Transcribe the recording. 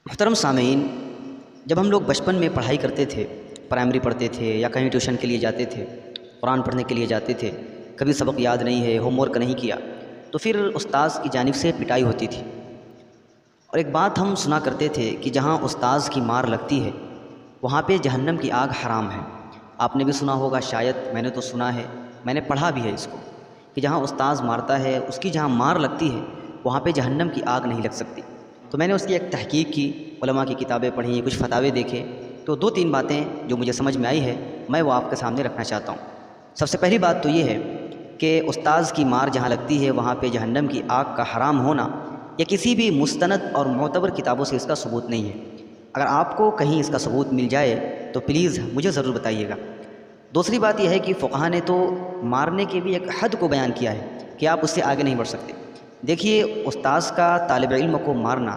मोहतरम सामीन, जब हम लोग बचपन में पढ़ाई करते थे, प्राइमरी पढ़ते थे या कहीं ट्यूशन के लिए जाते थे, कुरान पढ़ने के लिए जाते थे, कभी सबक याद नहीं है, होमवर्क नहीं किया, तो फिर उस्ताज़ की जानिब से पिटाई होती थी। और एक बात हम सुना करते थे कि जहाँ उस्ताज़ की मार लगती है वहाँ पे जहन्नम की आग हराम है। आपने भी सुना होगा शायद, मैंने तो सुना है, मैंने पढ़ा भी है इसको, कि जहाँ उस्ताज़ मारता है उसकी जहाँ मार लगती है वहाँ पे जहन्नम की आग नहीं लग सकती। तो मैंने उसकी एक तहकीक की, उलमा की किताबें पढ़ी, कुछ फतावे देखे, तो 2-3 बातें जो मुझे समझ में आई है मैं वो आपके सामने रखना चाहता हूँ। सबसे पहली बात तो ये है कि उस्ताज़ की मार जहाँ लगती है वहाँ पे जहन्नम की आग का हराम होना या किसी भी मुस्तनद और मोतबर किताबों से इसका सबूत नहीं है। अगर आपको कहीं इसका सबूत मिल जाए तो प्लीज़ मुझे ज़रूर बताइएगा। दूसरी बात यह है कि फ़ुक़हा ने तो मारने के भी एक हद को बयान किया है कि आप उससे आगे नहीं बढ़ सकते। देखिए, उस्ताज़ का तालिब इल्म को मारना